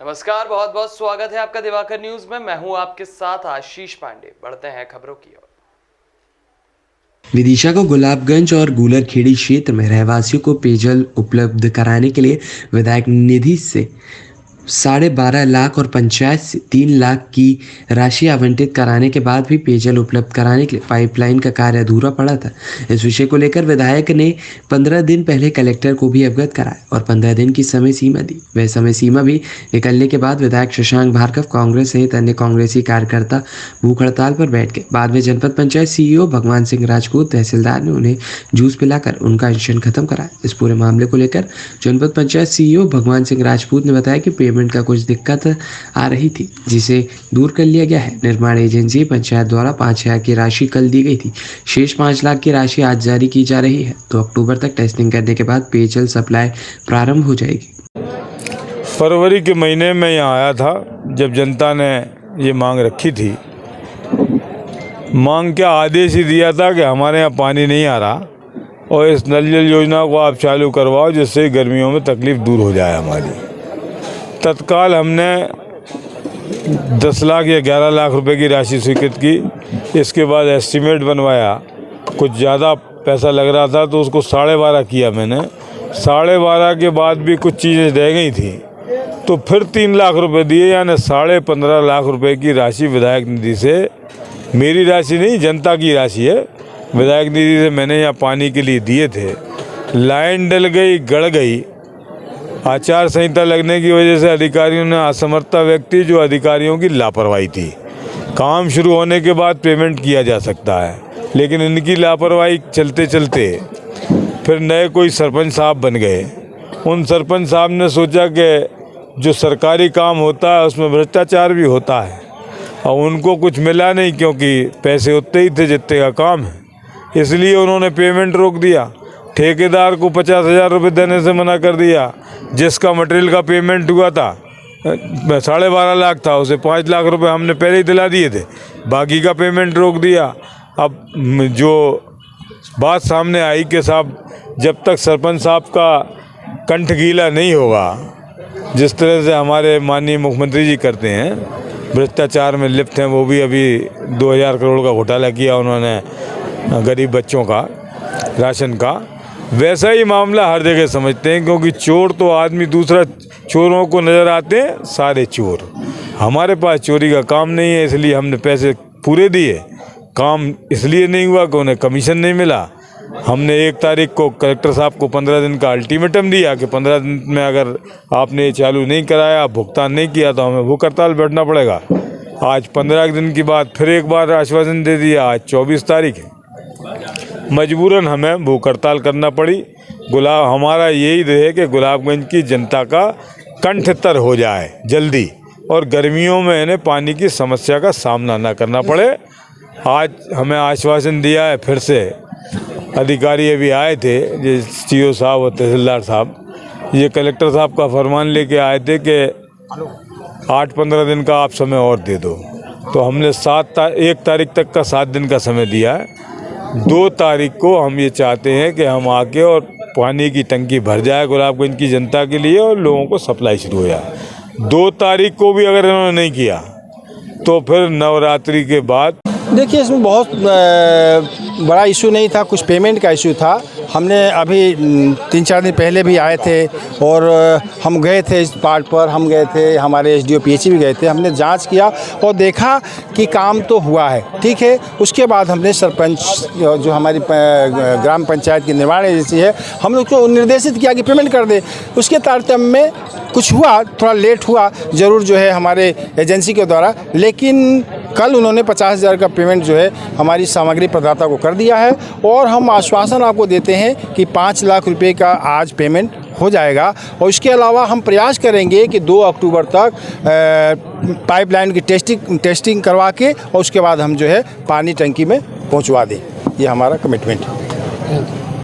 नमस्कार, बहुत बहुत स्वागत है आपका दिवाकर न्यूज में। मैं हूं आपके साथ आशीष पांडे। बढ़ते हैं खबरों की ओर। विदिशा को गुलाबगंज और गूलरखेड़ी क्षेत्र में रहवासियों को पेयजल उपलब्ध कराने के लिए विधायक निधि से 12.5 लाख और पंचायत से 3 लाख की राशि आवंटित कराने के बाद भी पेयजल उपलब्ध कराने के लिए पाइपलाइन का कार्य अधूरा पड़ा था। इस विषय को लेकर विधायक ने 15 दिन पहले कलेक्टर को भी अवगत कराया और 15 दिन की समय सीमा दी। वह समय सीमा भी निकलने के बाद विधायक शशांक भार्गव कांग्रेस सहित अन्य कांग्रेसी कार्यकर्ता भूख हड़ताल पर बैठ गए। बाद में जनपद पंचायत सीईओ भगवान सिंह राजपूत तहसीलदार ने उन्हें जूस पिलाकर उनका अनशन खत्म कराया। इस पूरे मामले को लेकर जनपद पंचायत सीईओ भगवान सिंह राजपूत ने बताया कि पेमेंट का कुछ दिक्कत आ रही थी, जिसे दूर कर लिया गया है। निर्माण एजेंसी पंचायत द्वारा 5,000 की राशि कल दी गई थी। शेष 5 लाख की राशि आज जारी की जा रही है। तो अक्टूबर तक टेस्टिंग करने के बाद पेयजल सप्लाई प्रारंभ हो जाएगी। फरवरी के महीने में यहाँ आया था जब जनता ने ये मांग रखी थी। मांग क्या आदेश ही दिया था कि हमारे यहाँ पानी नहीं आ रहा और इस नल जल योजना को आप चालू करवाओ, जिससे गर्मियों में तकलीफ़ दूर हो जाए हमारी। तत्काल हमने 10 लाख या 11 लाख रुपए की राशि स्वीकृत की। इसके बाद एस्टीमेट बनवाया, कुछ ज़्यादा पैसा लग रहा था तो उसको 12.5 किया मैंने। 12.5 के बाद भी कुछ चीज़ें रह गई थी तो फिर 3 लाख रुपए दिए, यानी 15.5 लाख रुपए की राशि विधायक निधि से, मेरी राशि नहीं जनता की राशि है, विधायक निधि से मैंने यहाँ पानी के लिए दिए थे। लाइन डल गई, गड़ गई। आचार संहिता लगने की वजह से अधिकारियों ने असमर्थता व्यक्त की, जो अधिकारियों की लापरवाही थी। काम शुरू होने के बाद पेमेंट किया जा सकता है, लेकिन इनकी लापरवाही चलते चलते फिर नए कोई सरपंच साहब बन गए। उन सरपंच साहब ने सोचा कि जो सरकारी काम होता है उसमें भ्रष्टाचार भी होता है, और उनको कुछ मिला नहीं, क्योंकि पैसे उतने ही थे जितने का काम है। इसलिए उन्होंने पेमेंट रोक दिया। ठेकेदार को 50,000 रुपये देने से मना कर दिया। जिसका मटेरियल का पेमेंट हुआ था 12.5 लाख था, उसे 5 लाख रुपए हमने पहले ही दिला दिए थे, बाकी का पेमेंट रोक दिया। अब जो बात सामने आई कि साहब, जब तक सरपंच साहब का कंठ गीला नहीं होगा, जिस तरह से हमारे माननीय मुख्यमंत्री जी करते हैं, भ्रष्टाचार में लिप्त हैं, वो भी अभी 2000 करोड़ का घोटाला किया उन्होंने गरीब बच्चों का राशन का। वैसा ही मामला हर जगह समझते हैं, क्योंकि चोर तो आदमी दूसरा, चोरों को नज़र आते हैं सारे चोर। हमारे पास चोरी का काम नहीं है, इसलिए हमने पैसे पूरे दिए। काम इसलिए नहीं हुआ कि उन्हें कमीशन नहीं मिला। हमने 1 तारीख को कलेक्टर साहब को 15 दिन का अल्टीमेटम दिया कि 15 दिन में अगर आपने चालू नहीं कराया, भुगतान नहीं किया, तो हमें भूख हड़ताल बैठना पड़ेगा। आज 15 दिन के बाद फिर एक बार आश्वासन दे दिया। आज 24 तारीख है, मजबूरन हमें भूख हड़ताल करना पड़ी। हमारा यही रहे कि गुलाबगंज की जनता का कंठतर हो जाए जल्दी, और गर्मियों में इन्हें पानी की समस्या का सामना ना करना पड़े। आज हमें आश्वासन दिया है फिर से। अधिकारी अभी आए थे, ये सीईओ साहब और तहसीलदार साहब, ये कलेक्टर साहब का फरमान लेके आए थे कि 8-15 दिन का आप समय और दे दो। तो हमने 1 तारीख तक का 7 दिन का समय दिया है। 2 तारीख को हम ये चाहते हैं कि हम आके और पानी की टंकी भर जाए गुलाबगंज की जनता के लिए और लोगों को सप्लाई शुरू हो जाए। 2 तारीख को भी अगर इन्होंने नहीं किया तो फिर नवरात्रि के बाद। देखिए, इसमें बहुत बड़ा इशू नहीं था, कुछ पेमेंट का इशू था। हमने अभी 3-4 दिन पहले भी आए थे और हम गए थे इस पार्ट पर, हम गए थे, हमारे एसडीओ पीएचई भी गए थे। हमने जांच किया और देखा कि काम तो हुआ है, ठीक है। उसके बाद हमने सरपंच, जो हमारी ग्राम पंचायत की निर्माण एजेंसी है, हम लोग को निर्देशित किया कि पेमेंट कर दे। उसके तारतम्य में कुछ हुआ, थोड़ा लेट हुआ ज़रूर जो है हमारे एजेंसी के द्वारा, लेकिन कल उन्होंने 50,000 का पेमेंट जो है हमारी सामग्री प्रदाता को कर दिया है। और हम आश्वासन आपको देते हैं कि 5 लाख रुपए का आज पेमेंट हो जाएगा। और इसके अलावा हम प्रयास करेंगे कि 2 अक्टूबर तक पाइपलाइन की टेस्टिंग करवा के और उसके बाद हम जो है पानी टंकी में पहुंचवा दें। ये हमारा कमिटमेंट है।